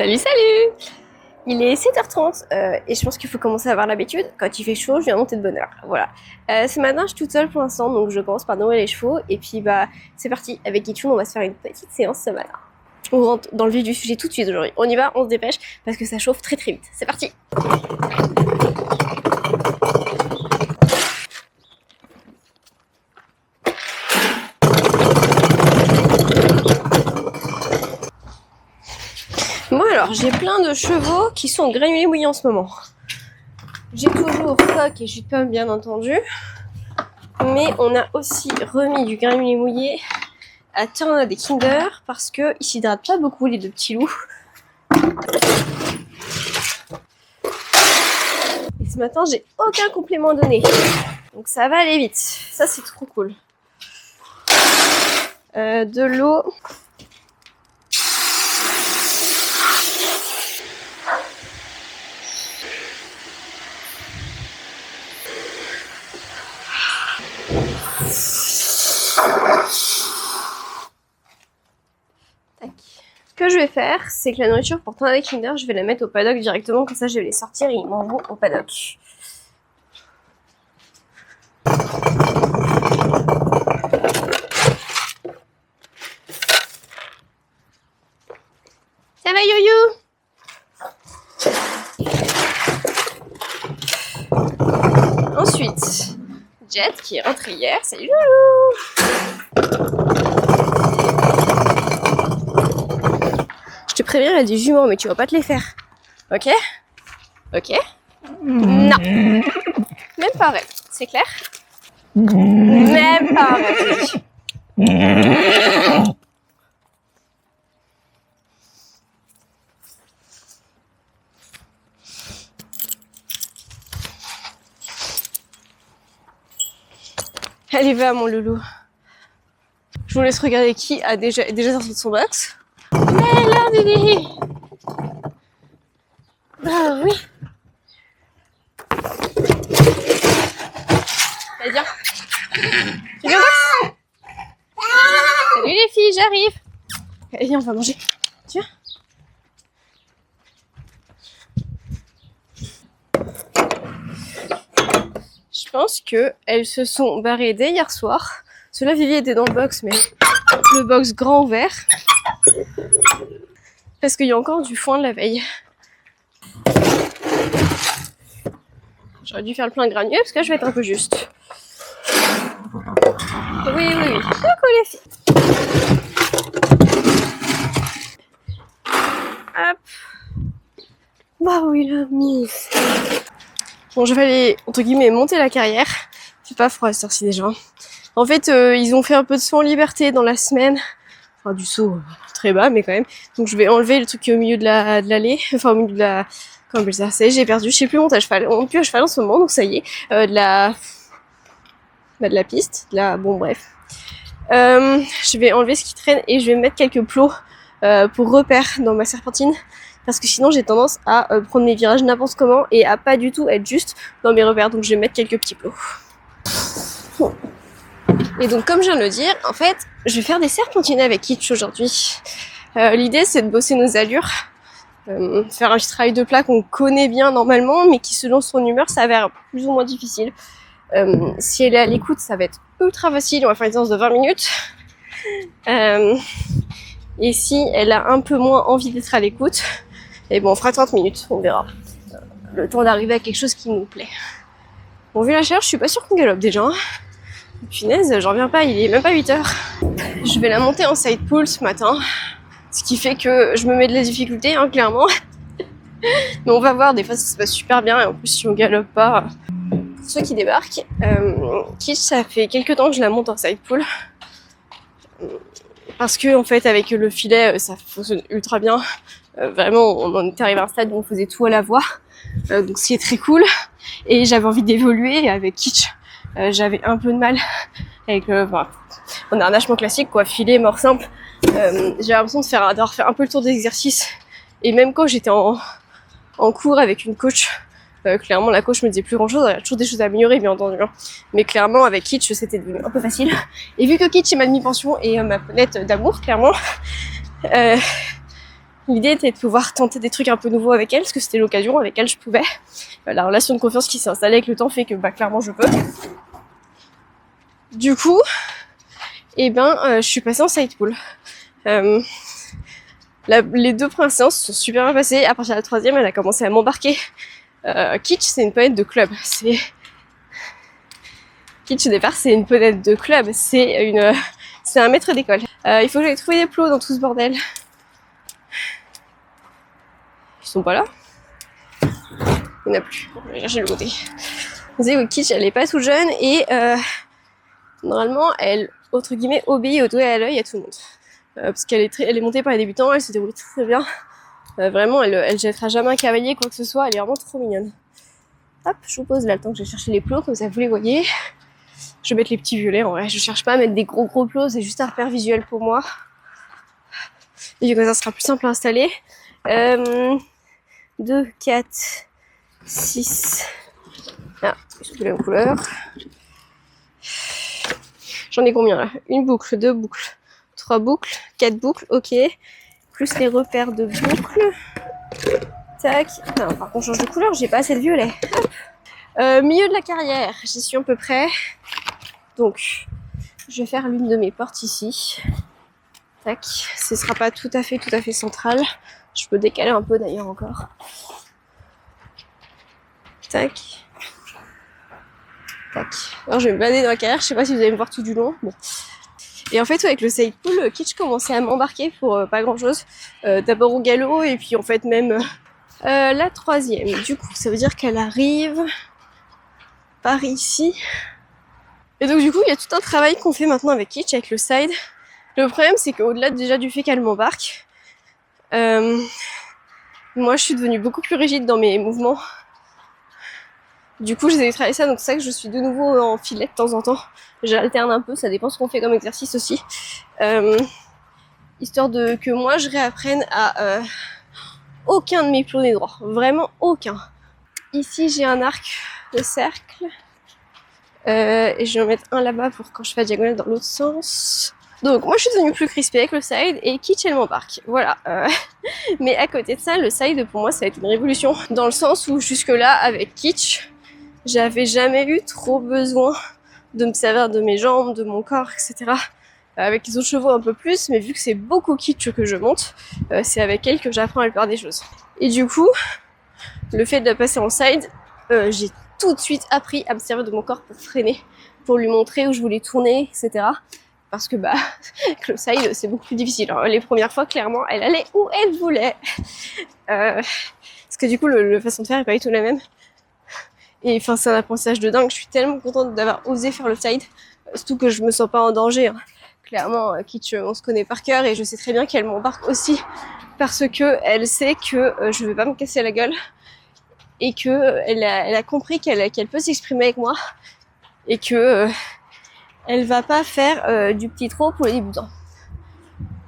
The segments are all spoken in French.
Salut, salut! Il est 7h30 et je pense qu'il faut commencer à avoir l'habitude. Quand il fait chaud, je viens monter de bonne heure. Voilà. Ce matin, je suis toute seule pour l'instant, donc je commence par nourrir les chevaux. Et puis, c'est parti. Avec Kitchoun, on va se faire une petite séance ce matin. On rentre dans le vif du sujet tout de suite aujourd'hui. On y va, on se dépêche parce que ça chauffe très très vite. C'est parti! Bon alors, j'ai plein de chevaux qui sont granulés mouillés en ce moment. J'ai toujours coque et jus de pomme bien entendu. Mais on a aussi remis du granulé mouillé à Tornade et Kinder parce qu'ils s'hydratent pas beaucoup les deux petits loups. Et ce matin, j'ai aucun complément donné. Donc ça va aller vite. Ça, c'est trop cool. De l'eau. Ce que je vais faire, c'est que la nourriture pour Tornade et Kinder, je vais la mettre au paddock directement, comme ça je vais les sortir et ils mangeront au paddock. Ça va Yo-Yo? Ensuite, Jet qui est rentré hier, salut Loulou! Je te préviens, il y a des jumeaux, mais tu vas pas te les faire. Ok? Ok? Non. Même pas rêve, c'est clair? Même pas rêve. Allez, va mon loulou. Je vous laisse regarder qui a déjà sorti de son box. Hello Didi. Ah oui. Allez, viens. Tu viens au box? Salut les filles, j'arrive. Allez, viens, on va manger. Tu viens? Je pense qu'elles se sont barrées dès hier soir. Cela Vivi était dans le box, mais le box grand ouvert. Parce qu'il y a encore du foin de la veille. J'aurais dû faire le plein de granulés parce que là je vais être un peu juste. Oui. Coucou les filles. Hop. Waouh, il a mis. Bon, je vais aller, entre guillemets, monter la carrière. Il fait pas froid à cette heure-ci déjà. En fait, ils ont fait un peu de saut en liberté dans la semaine. Enfin, du saut très bas, mais quand même. Donc, je vais enlever le truc qui est au milieu de l'allée. Enfin, au milieu de la... Comment on appelle ça? Ça y est, j'ai perdu. Je sais plus monter à cheval. On monte plus à cheval en ce moment, donc ça y est. De la piste. Bon, bref. Je vais enlever ce qui traîne et je vais mettre quelques plots pour repère dans ma serpentine. Parce que sinon, j'ai tendance à prendre mes virages n'importe comment et à pas du tout être juste dans mes repères. Donc, je vais mettre quelques petits plots. Bon. Et donc, comme je viens de le dire, en fait, je vais faire des serpentines avec Kitch aujourd'hui. L'idée, c'est de bosser nos allures. Faire un petit travail de plat qu'on connaît bien normalement, mais qui, selon son humeur, s'avère plus ou moins difficile. Si elle est à l'écoute, ça va être ultra facile. On va faire une séance de 20 minutes. Et si elle a un peu moins envie d'être à l'écoute, et bon, on fera 30 minutes, on verra. Le temps d'arriver à quelque chose qui nous plaît. Bon, vu la chaleur, je suis pas sûre qu'on galope déjà. Punaise, j'en reviens pas, il est même pas 8h. Je vais la monter en side pull ce matin. Ce qui fait que je me mets de la difficulté, hein, clairement. Mais on va voir, des fois ça se passe super bien. Et en plus, si on galope pas... Pour ceux qui débarquent, Kitch, ça fait quelques temps que je la monte en side pull. Parce que, en fait, avec le filet, ça fonctionne ultra bien. Vraiment, on en était arrivé à un stade où on faisait tout à la voix. Donc, ce qui est très cool. Et j'avais envie d'évoluer. Et avec Kitch, j'avais un peu de mal. Avec on a un hachement classique, quoi. Filet, mort simple. J'ai l'impression d'avoir fait un peu le tour des exercices. Et même quand j'étais en cours avec une coach, clairement, la coach me disait plus grand chose. Il y a toujours des choses à améliorer, bien entendu. Hein. Mais clairement, avec Kitch, c'était devenu un peu facile. Et vu que Kitch est ma demi-pension et ma planète d'amour, clairement, L'idée était de pouvoir tenter des trucs un peu nouveaux avec elle, parce que c'était l'occasion, avec elle je pouvais. La relation de confiance qui s'est installée avec le temps fait que bah, clairement je peux. Du coup, je suis passée en side pool. Les 2 premières séances sont super bien passées. À partir de la 3e, elle a commencé à m'embarquer. Kitsch, c'est une ponette de club. Kitsch au départ, c'est une ponette de club. C'est un maître d'école. Il faut que j'aille trouver des plots dans tout ce bordel. Ils sont pas là. Il n'y en a plus. Bon, je vais chercher le côté. Vous savez, Kitsch, elle est pas toute jeune et normalement, elle, entre guillemets, obéit au doigt et à l'œil à tout le monde. Parce qu'elle est montée par les débutants, elle se déroule très bien. Vraiment, elle jettera jamais un cavalier, quoi que ce soit, elle est vraiment trop mignonne. Hop, je vous pose là le temps que je vais chercher les plots, comme ça vous les voyez. Je vais mettre les petits violets, en vrai, je cherche pas à mettre des gros plots, c'est juste un repère visuel pour moi. Et comme ça sera plus simple à installer. 2, 4, 6. Ah, j'ai plus la même couleur. J'en ai combien là? 1 boucle, 2 boucles, 3 boucles, 4 boucles, ok. Plus les repères de boucles. Tac. Non, par contre, on change de couleur, j'ai pas assez de violet. Milieu de la carrière, j'y suis à peu près. Donc, je vais faire l'une de mes portes ici. Tac. Ce sera pas tout à fait central. Je peux décaler un peu d'ailleurs encore. Tac. Tac. Alors, je vais me balader dans la carrière, je sais pas si vous allez me voir tout du long. Bon. Et en fait, avec le side pool, Kitsch commençait à m'embarquer pour pas grand chose. D'abord au galop, et puis en fait même la 3e. Du coup, ça veut dire qu'elle arrive par ici. Et donc du coup, il y a tout un travail qu'on fait maintenant avec Kitsch, avec le side. Le problème, c'est qu'au-delà déjà du fait qu'elle m'embarque, moi je suis devenue beaucoup plus rigide dans mes mouvements. Du coup, j'ai travaillé ça, donc c'est ça que je suis de nouveau en filet de temps en temps. J'alterne un peu, ça dépend ce qu'on fait comme exercice aussi. Histoire que moi je réapprenne à aucun de mes plots n'est droit. Vraiment aucun. Ici, j'ai un arc de cercle. Et je vais en mettre un là-bas pour quand je fais la diagonale dans l'autre sens. Donc moi je suis devenue plus crispée avec le side et Kitsch elle m'embarque. Voilà. Mais à côté de ça, le side pour moi ça va être une révolution. Dans le sens où jusque là avec Kitsch, j'avais jamais eu trop besoin de me servir de mes jambes, de mon corps, etc. Avec les autres chevaux un peu plus, mais vu que c'est beaucoup Kitsch que je monte, c'est avec elle que j'apprends la plupart des choses. Et du coup, le fait de passer en side, j'ai tout de suite appris à me servir de mon corps pour freiner, pour lui montrer où je voulais tourner, etc. Parce que avec le side, c'est beaucoup plus difficile. Alors, les premières fois, clairement, elle allait où elle voulait. Parce que du coup, la façon de faire est pas du tout la même. Et enfin, c'est un apprentissage de dingue. Je suis tellement contente d'avoir osé faire le side. Surtout que je me sens pas en danger. Hein. Clairement, Kitsch, on se connaît par cœur et je sais très bien qu'elle m'embarque aussi parce que elle sait que je vais pas me casser la gueule et que elle a compris qu'elle peut s'exprimer avec moi et que elle va pas faire du petit trop pour les débutants.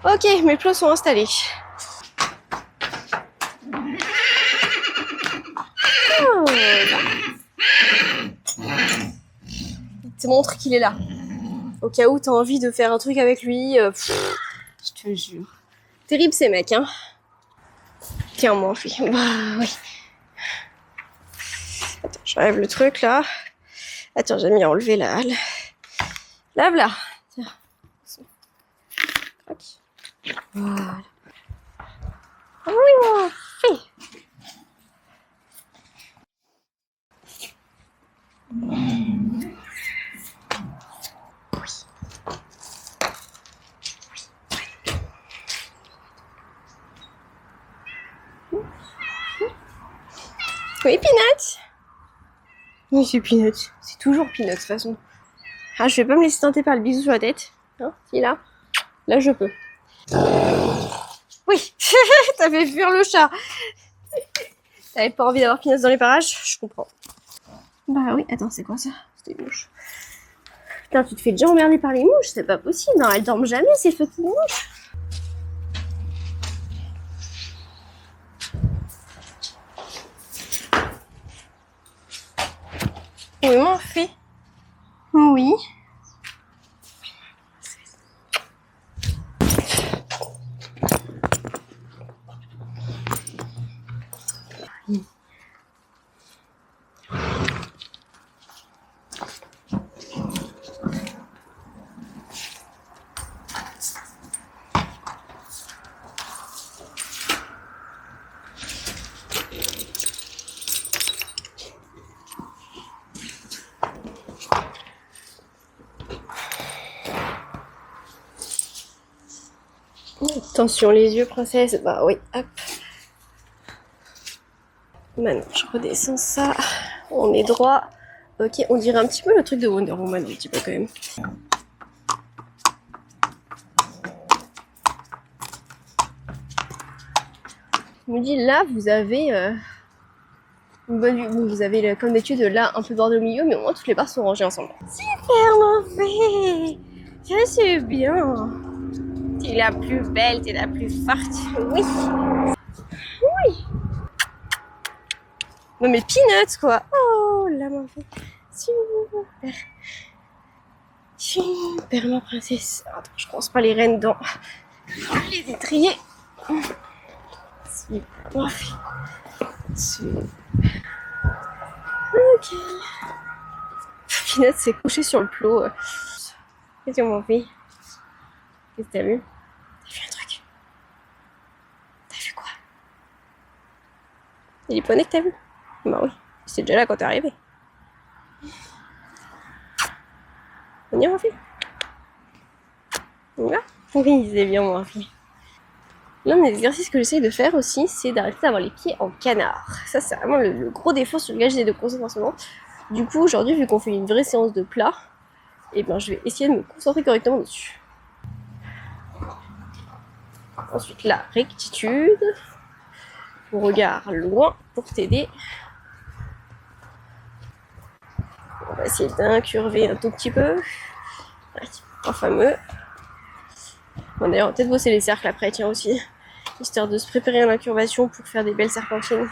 Ok, mes plots sont installés. Oh, te montre qu'il est là. Au cas où t'as envie de faire un truc avec lui, je te jure. Terrible ces mecs, hein. Tiens, moi, oui. Bah, oui. Attends, j'enlève le truc là. Attends, j'ai mis à enlever la halle. Là, voilà. Tiens. Ok. Voilà. Oui, moi, fais. Oui, Peanut. Oui, c'est Peanut. C'est toujours Peanut, de toute façon. Ah, je vais pas me laisser tenter par le bisou sur la tête. Hein, si, là. Là, je peux. Oui. T'as fait fuir le chat. T'avais pas envie d'avoir Peanut dans les parages? Je comprends. Bah oui, attends, c'est quoi ça? C'était une mouche. Putain, tu te fais déjà emmerder par les mouches? C'est pas possible. Non, elles dorment jamais, ces fucking mouches. Oui, mon fait. Oui. Attention les yeux, princesse. Bah oui, hop. Maintenant, je redescends ça. On est droit. Ok, on dirait un petit peu le truc de Wonder Woman, un petit peu quand même. Je me dis, là, vous avez une bonne vue. Bon, vous avez, comme d'habitude, là, un peu de bordel au milieu, mais au moins, toutes les barres sont rangées ensemble. Super, mon fait. Ça, c'est bien. T'es la plus belle, t'es la plus forte. Oui. Oui. Non, mais peanuts, quoi. Oh, là, mon fait. Super. Super, ma princesse. Attends, je pense pas les rênes dans les étriers. Super. Super. Ok. Peanut s'est couché sur le plot. Qu'est-ce qu'on m'en fait? Qu'est-ce que t'as vu? T'as vu un truc? T'as vu quoi? Il est poney que t'as vu? Bah oui, c'est déjà là quand t'es arrivé. On y va, mon fils? On y va? Oui, c'est bien, mon fils. L'un des exercices que j'essaye de faire aussi, c'est d'arrêter d'avoir les pieds en canard. Ça, c'est vraiment le gros défaut sur lequel j'essaie de concentrer en ce moment. Du coup, aujourd'hui, vu qu'on fait une vraie séance de plat, et ben, je vais essayer de me concentrer correctement dessus. Ensuite, la rectitude. Regard loin pour t'aider. On va essayer d'incurver un tout petit peu. Un fameux. Bon, d'ailleurs, on va peut-être bosser les cercles après, tiens aussi. Histoire de se préparer à l'incurvation pour faire des belles serpentines.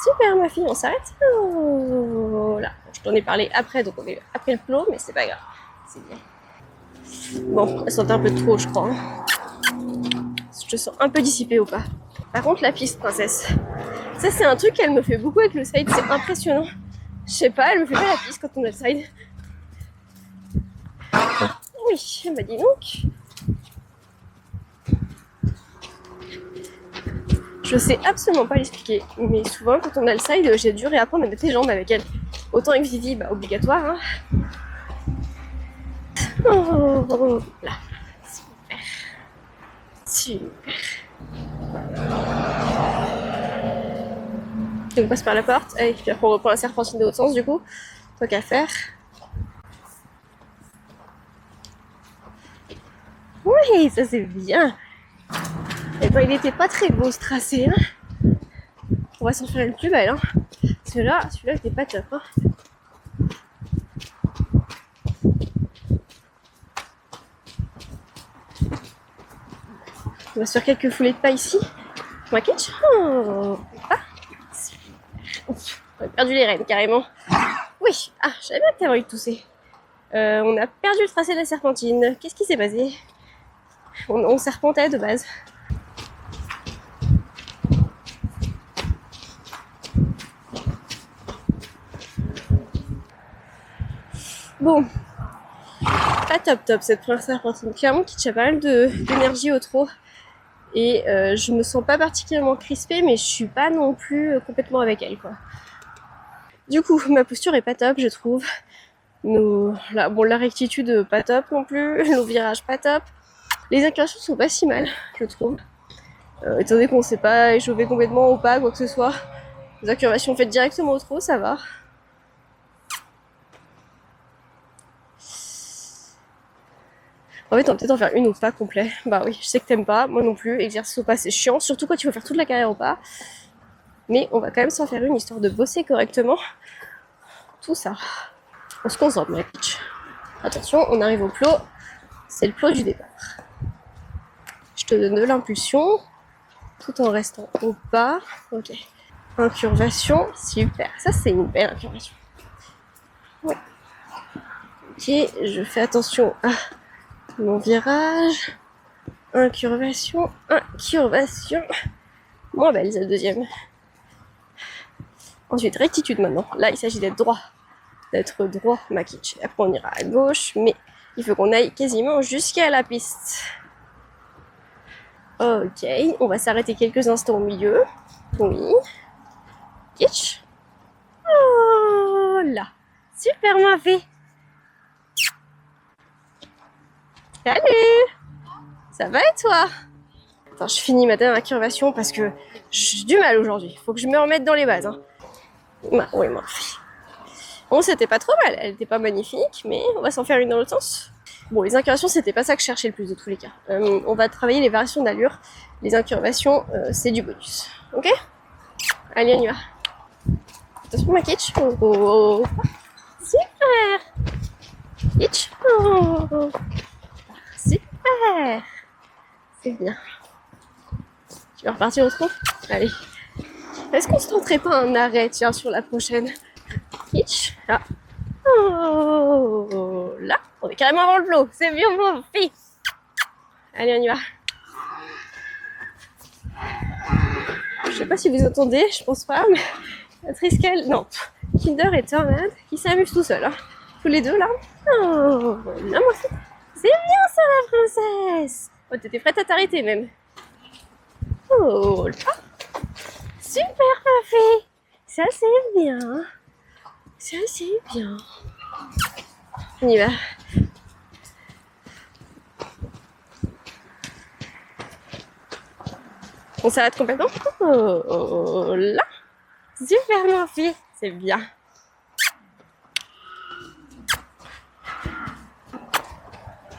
Super, ma fille, on s'arrête. Oh, là, je t'en ai parlé après, donc on est après le plot, mais c'est pas grave. C'est bien. Bon, elle sentait un peu trop, je crois. Hein. Je te sens un peu dissipée ou pas? Par contre, la piste, princesse. Ça, c'est un truc qu'elle me fait beaucoup avec le side, c'est impressionnant. Je sais pas, elle me fait pas la piste quand on a le side. Oui, bah dis donc. Je sais absolument pas l'expliquer, mais souvent quand on a le side, j'ai dû réapprendre à mettre les jambes avec elle. Autant avec Vivi, bah obligatoire. Hein. Oh, là. Super. Super. Donc on passe par la porte, et puis après on reprend la serpentine de l'autre sens du coup. Tant qu'à faire. Oui, ça c'est bien. Et ben il était pas très beau ce tracé. Hein. On va s'en faire une plus belle. Hein. Celui-là était pas top. Hein. On va se faire quelques foulées de pas ici. Ma catch. Oh. Ah. On a perdu les rênes carrément. Oui, ah, je savais bien que t'avais envie de tousser. On a perdu le tracé de la serpentine. Qu'est-ce qui s'est passé? On serpentait de base. Bon, pas top cette première serpentine. Clairement, Kitsch a pas mal d'énergie au trot. Et je me sens pas particulièrement crispée, mais je suis pas non plus complètement avec elle, quoi. Du coup, ma posture est pas top, je trouve. La rectitude, pas top non plus. Nos virages, pas top. Les inclinations sont pas si mal, je trouve. Étant donné qu'on s'est pas échauffé complètement ou pas, quoi que ce soit. Les incurvations faites directement au trot, ça va. En fait, on va peut-être en faire une au pas complet. Bah oui, je sais que t'aimes pas, moi non plus. Exercice au pas, c'est chiant, surtout quand tu veux faire toute la carrière au pas. Mais on va quand même s'en faire une, histoire de bosser correctement tout ça. On se concentre, ma pitch. Attention, on arrive au plot. C'est le plot du départ. Je te donne de l'impulsion, tout en restant au pas. Ok. Incurvation, super. Ça, c'est une belle incurvation. Ouais. Ok, je fais attention à mon virage. Incurvation. Moins belle, cette deuxième. Ensuite, rectitude maintenant. Là, il s'agit d'être droit. D'être droit, ma kitsch. Après, on ira à gauche, mais il faut qu'on aille quasiment jusqu'à la piste. Ok, on va s'arrêter quelques instants au milieu. Oui. Kitsch. Oh là. Super bien fait. Salut. Ça va et toi? Attends, je finis ma dernière incurvation parce que j'ai du mal aujourd'hui. Faut que je me remette dans les bases. Hein. Oui, moi. Bon, c'était pas trop mal. Elle était pas magnifique, mais on va s'en faire une dans l'autre sens. Bon, les incurvations, c'était pas ça que je cherchais le plus de tous les cas. On va travailler les variations d'allure. Les incurvations, c'est du bonus. Ok? Allez, on y va. Attention, ma Kitsch. Oh, oh, oh. Super! Kitsch. Oh. Super! C'est bien. Tu vas repartir au trot? Allez. Est-ce qu'on se tenterait pas un arrêt, tiens, sur la prochaine? Hitch. Là. Oh, là. On est carrément avant le flot. C'est bien, mon fille. Allez, on y va. Je sais pas si vous entendez, je pense pas, mais la Triskel, non, Kinder et Tornade qui s'amusent tout seuls. Hein. Tous les deux, là. Oh, là, moi, c'est bien ça, la princesse. Oh, t'étais prête à t'arrêter, même. Oh, là. Super, ma fille. Ça, c'est bien. Ça, c'est bien. On y va. On s'arrête complètement. Oh, là. Super, ma fille. C'est bien.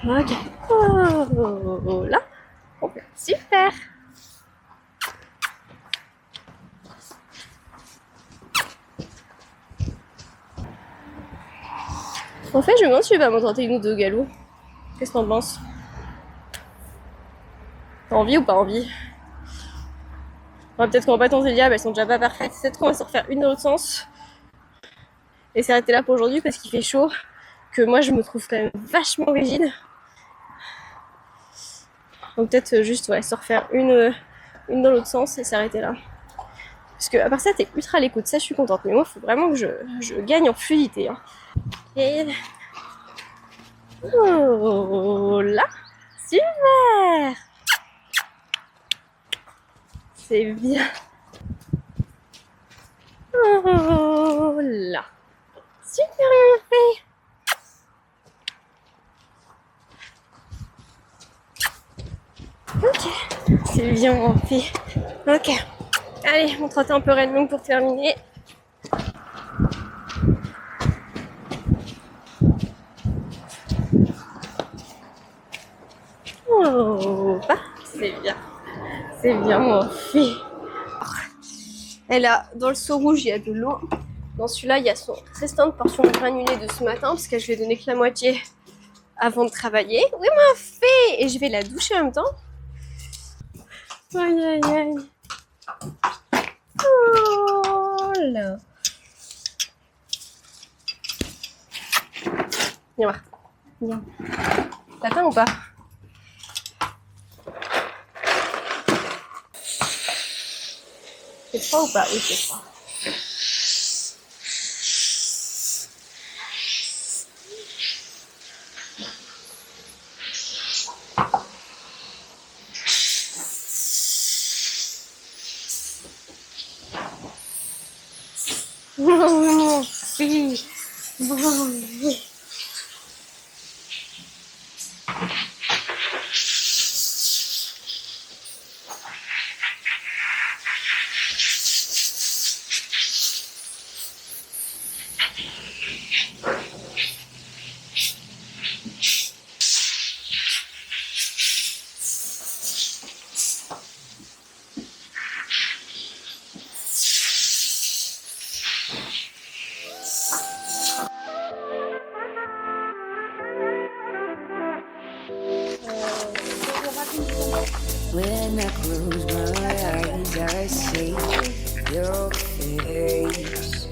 Ok. Oh, là. Super. En fait, je me demande si je vais m'en tenter une ou deux galops. Qu'est-ce que t'en penses? T'as envie ou pas envie? Peut-être qu'on va pas tenter le diable, elles sont déjà pas parfaites. Peut-être qu'on va se refaire une dans l'autre sens. Et s'arrêter là pour aujourd'hui parce qu'il fait chaud. Que moi, je me trouve quand même vachement rigide. Donc peut-être juste ouais, se refaire une dans l'autre sens et s'arrêter là. Parce que à part ça, t'es ultra à l'écoute. Ça, je suis contente. Mais moi, il faut vraiment que je gagne en fluidité. Hein. Et... Oh là. Super. C'est bien. Oh là. Super bien fait. Ok. C'est bien fait. Ok. Allez, on trotte un peu Red Long pour terminer. Oh, bah, c'est bien. C'est bien, mon fille. Et là, dans le seau rouge, il y a de l'eau. Dans celui-là, il y a son restante portion granulée de ce matin, parce que je vais donner que la moitié avant de travailler. Oui, ma fille. Et je vais la doucher en même temps. Aïe, aïe, aïe. Oh là. Viens voir. Viens. T'atteins ou pas? C'est froid ou pas? Oui, c'est froid. Oh, oui. Oh, oui. When I close my eyes, I see your face.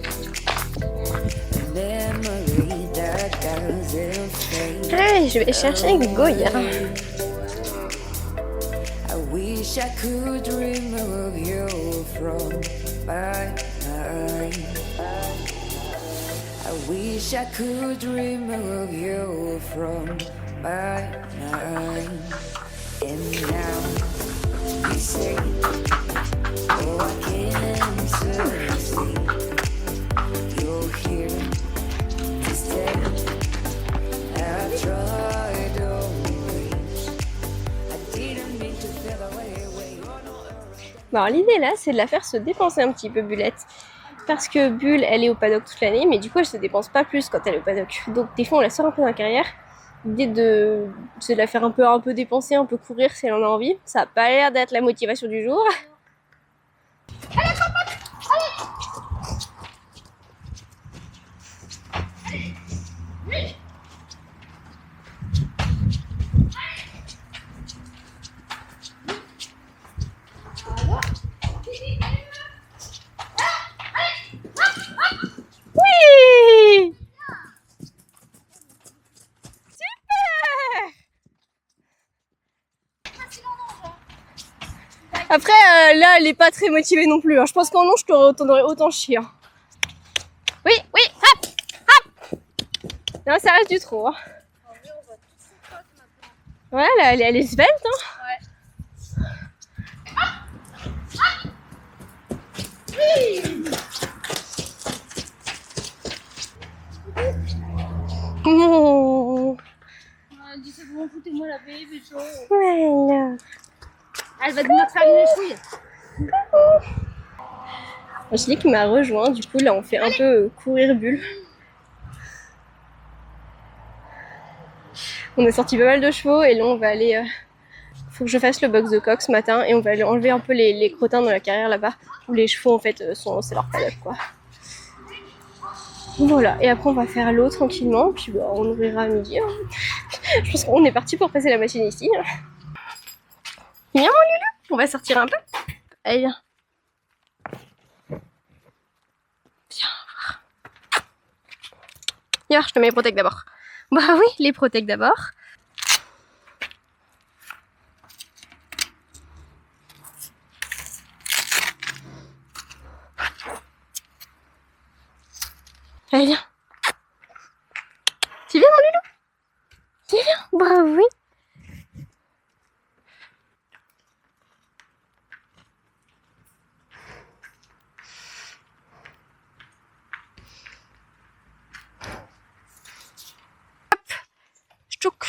A memory that doesn't fade. Hey, je vais chercher Goya. I wish I could remove you from my mind. I wish I could remove you from my mind. And now you say, oh, I can't see. You're here to stay. I tried always. I Bon, alors l'idée là, c'est de la faire se dépenser un petit peu, Bullette. Parce que Bulle, elle est au paddock toute l'année, mais du coup, elle se dépense pas plus quand elle est au paddock. Donc, des fois, on la sort un peu dans la carrière. L'idée c'est de la faire un peu dépenser, un peu courir si elle en a envie. Ça a pas l'air d'être la motivation du jour. Oui! Super! Après, là, elle est pas très motivée non plus. Hein. Je pense qu'en long, t'en aurais autant chier. Hein. Oui, oui, hop, hop. Non, ça reste du trop. Hein. Ouais, là, elle est svelte. Hein. Ouais. Oh. Elle dit c'est bon, foutez-moi la baie, bichon. Voilà. Elle va devenir faire une chouille. Angélique m'a rejoint, du coup là on fait un peu courir Bulle. On a sorti pas mal de chevaux et là on va aller... faut que je fasse le box de coq ce matin et on va aller enlever un peu les crottins dans la carrière là-bas où les chevaux en fait c'est leur paddock quoi. Voilà, et après on va faire l'eau tranquillement, puis bah, on ouvrira à midi. Hein. Je pense qu'on est parti pour passer la machine ici. Viens mon loulou, on va sortir un peu. Allez viens. Viens voir. Viens voir, je te mets les protèques d'abord. Bah oui, les protèques d'abord. Allez viens. Tu viens mon loulou? Tu viens? Bah oui. Hop. Chtouk.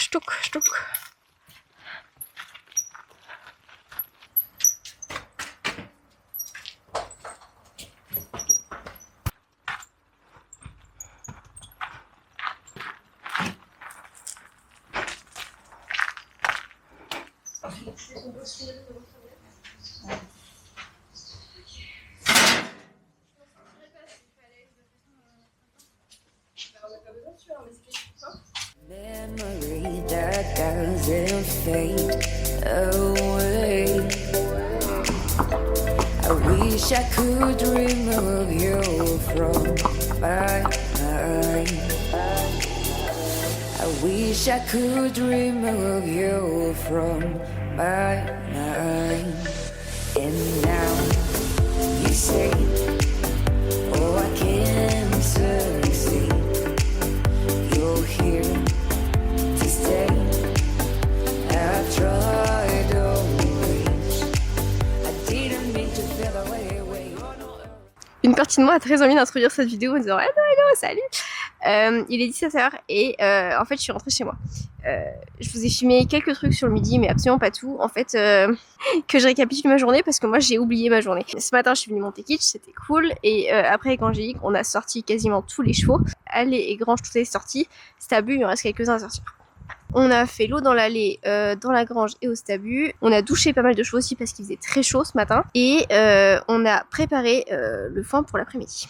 Memory that doesn't fade away. I wish I could remove you from my mind. I wish I could remove you from my mind. And now you say, oh, I can't succeed. You're here to stay. I've tried always. I didn't mean to feel the way. Une partie de moi a très envie d'introduire cette vidéo en disant hello, salut. Il est 17h et en fait je suis rentrée chez moi. Je vous ai filmé quelques trucs sur le midi mais absolument pas tout. En fait que je récapitule ma journée parce que moi j'ai oublié ma journée. Ce matin je suis venue monter kitsch, c'était cool. Et après avec Angélique on a sorti quasiment tous les chevaux. Allée et Grange tout est sorti. Stabu il en reste quelques-uns à sortir. On a fait l'eau dans l'allée, dans la grange et au stabu. On a douché pas mal de chevaux aussi parce qu'il faisait très chaud ce matin. Et on a préparé le foin pour l'après-midi.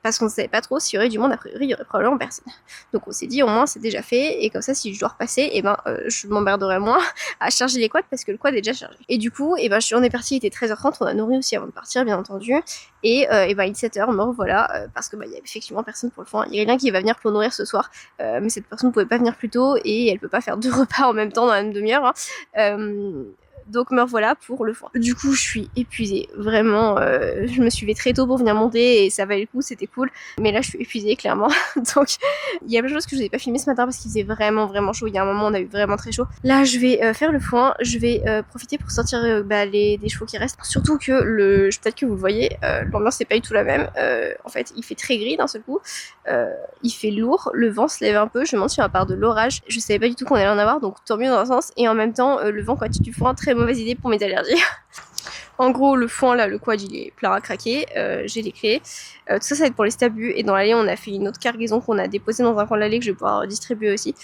Parce qu'on ne savait pas trop s'il y aurait du monde, a priori il y aurait probablement personne. Donc on s'est dit au moins c'est déjà fait et comme ça si je dois repasser, et je m'emmerderai moins à charger les quads parce que le quad est déjà chargé. Et du coup on est parti, il était 13h30, on a nourri aussi avant de partir bien entendu. Et il est 17h, me revoilà parce que il y a effectivement personne pour le foin. Il y a quelqu'un qui va venir pour nourrir ce soir, mais cette personne ne pouvait pas venir plus tôt et elle peut pas faire 2 repas en même temps dans la même demi-heure. Hein. Donc me revoilà pour le foin. Du coup je suis épuisée, vraiment je me suis levée très tôt pour venir monter et ça valait le coup, c'était cool. Mais là je suis épuisée clairement. Donc il y a plein de choses que je n'ai pas filmé ce matin parce qu'il faisait vraiment chaud. Il y a un moment on a eu vraiment très chaud. Là je vais faire le foin, je vais profiter pour sortir des chevaux qui restent. Surtout que peut-être que vous le voyez, l'ambiance n'est pas du tout la même. En fait il fait très gris d'un seul coup, il fait lourd, le vent se lève un peu, je me demande si on va part de l'orage. Je savais pas du tout qu'on allait en avoir donc tant mieux dans un sens. Et en même temps le vent quand il du foin, très mauvaise idée pour mes allergies. En gros, le foin là, le quad, il est plein à craquer. J'ai les clés. Tout ça, ça va être pour les stabus. Et dans l'allée, on a fait une autre cargaison qu'on a déposée dans un coin de l'allée que je vais pouvoir distribuer aussi.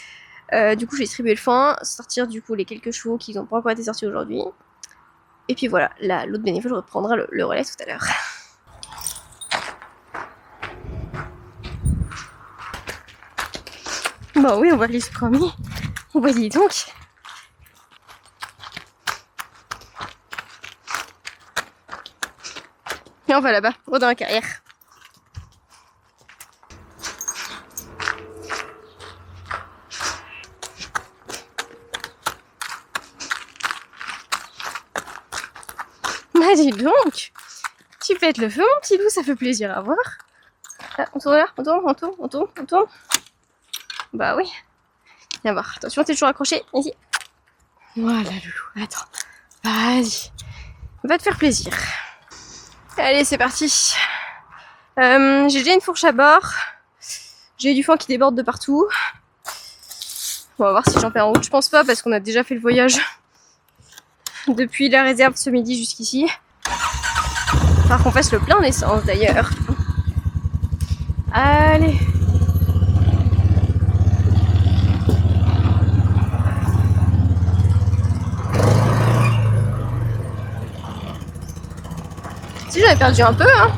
Du coup, je vais distribuer le foin, sortir du coup les quelques chevaux qui n'ont pas encore été sortis aujourd'hui. Et puis voilà, l'autre bénévole reprendra le relais tout à l'heure. Bah oui, on va les promis. On va dis donc. Et on va là-bas, dans la carrière. Bah dis donc, tu pètes le feu mon petit loup, ça fait plaisir à voir. Ah, on tourne là, on tourne. Bah oui. Viens voir, attention, t'es toujours accroché, ici. Voilà loulou, attends, vas-y, va te faire plaisir. Allez, c'est parti. J'ai déjà une fourche à bord. J'ai du foin qui déborde de partout. On va voir si j'en perds en route. Je pense pas parce qu'on a déjà fait le voyage depuis la réserve ce midi jusqu'ici. Faut qu'on fasse le plein d'essence d'ailleurs. Allez. Si j'en ai perdu un peu, hein.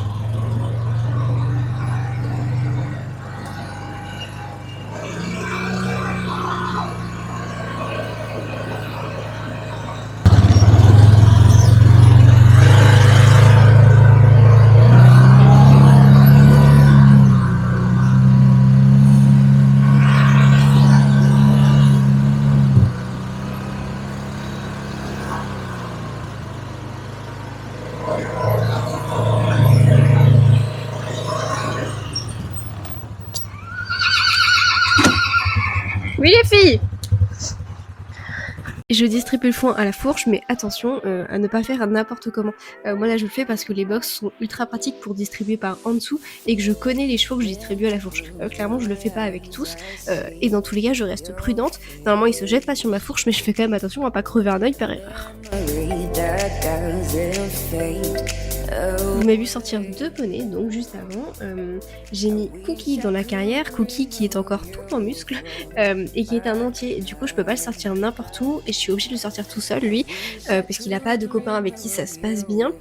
Oui les filles. Je distribue le foin à la fourche, mais attention à ne pas faire n'importe comment. Moi là je le fais parce que les box sont ultra pratiques pour distribuer par en dessous et que je connais les chevaux que je distribue à la fourche. Clairement je le fais pas avec tous et dans tous les cas je reste prudente. Normalement ils se jettent pas sur ma fourche mais je fais quand même attention à pas crever un œil par erreur. Vous m'avez vu sortir 2 poneys, donc juste avant, j'ai mis Cookie dans la carrière, Cookie qui est encore tout en muscle et qui est un entier, du coup je peux pas le sortir n'importe où et je suis obligée de le sortir tout seul lui, parce qu'il a pas de copain avec qui ça se passe bien.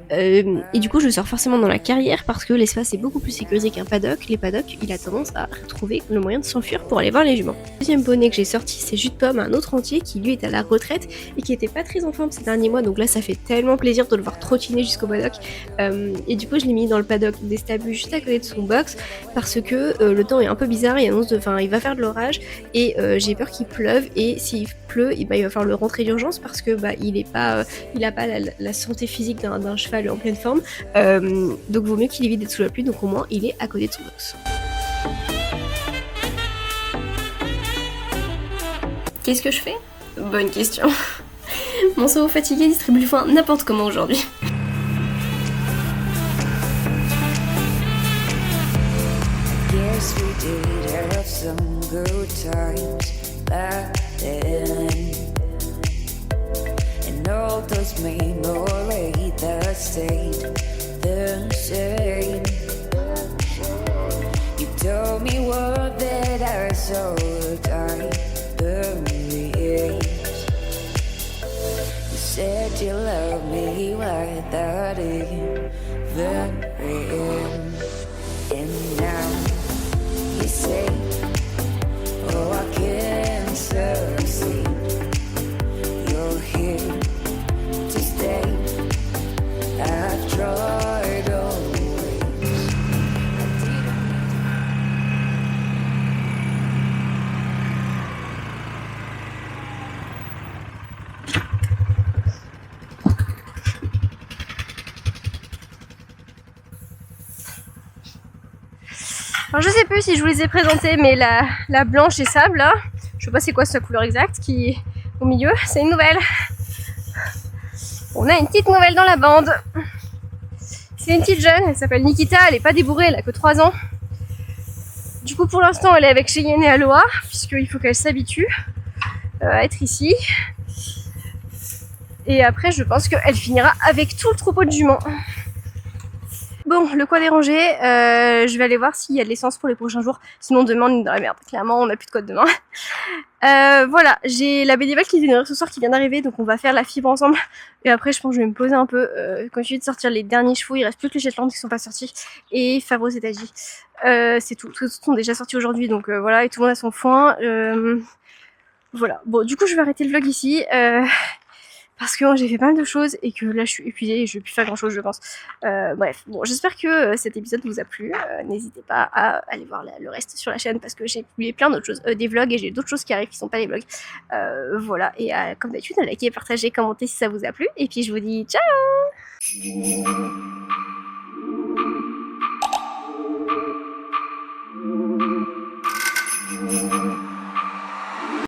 Et du coup je le sors forcément dans la carrière parce que l'espace est beaucoup plus sécurisé qu'un paddock. Les paddocks il a tendance à retrouver le moyen de s'enfuir pour aller voir les juments. Le deuxième poney que j'ai sorti c'est Jus de Pomme, un autre entier qui lui est à la retraite et qui était pas très en forme ces derniers mois, donc là ça fait tellement plaisir de le voir trottiner jusqu'au paddock. Et du coup je l'ai mis dans le paddock des stabus juste à côté de son box parce que le temps est un peu bizarre, il va faire de l'orage et j'ai peur qu'il pleuve, et s'il pleut il va falloir le rentrer d'urgence parce que il a pas la santé physique d'un cheval en pleine forme, donc vaut mieux qu'il évite d'être sous la pluie, donc au moins il est à côté de son box. Qu'est-ce que je fais? Bonne question. Mon cerveau fatigué distribue le foin n'importe comment aujourd'hui. Yes, we did have some good times back then, and all those memories that stayed the same. You told me what that I saw die buried. You said you loved me without even ring, and now you say, oh, I can't succeed. You're here to stay. I've tried always. Alors je sais plus si je vous les ai présentés, mais la blanche et sable là, je sais pas c'est quoi sa couleur exacte qui est au milieu, c'est une nouvelle. On a une petite nouvelle dans la bande. C'est une petite jeune, elle s'appelle Nikita, elle est pas débourrée, elle a que 3 ans. Du coup pour l'instant elle est avec Cheyenne et Aloha, puisqu'il faut qu'elle s'habitue à être ici. Et après, je pense qu'elle finira avec tout le troupeau de juments. Bon, le coin est rangé, je vais aller voir s'il y a de l'essence pour les prochains jours. Sinon demain on est dans la merde, clairement on n'a plus de code demain. Voilà, j'ai la bénévole qui vient ce soir qui vient d'arriver, donc on va faire la fibre ensemble. Et après je pense que je vais me poser un peu, continuer de sortir les derniers chevaux, il reste plus que les Shetland qui sont pas sortis. Et Favreau Cétagie. C'est tout, tous sont déjà sortis aujourd'hui, donc voilà, et tout le monde a son foin. Voilà, bon du coup je vais arrêter le vlog ici. Parce que j'ai fait pas mal de choses et que là je suis épuisée et je vais plus faire grand chose je pense. Bref, bon j'espère que cet épisode vous a plu. N'hésitez pas à aller voir le reste sur la chaîne parce que j'ai publié plein d'autres choses, des vlogs et j'ai d'autres choses qui arrivent qui sont pas des vlogs. Voilà, et comme d'habitude, likez, partagez, commentez si ça vous a plu. Et puis je vous dis ciao.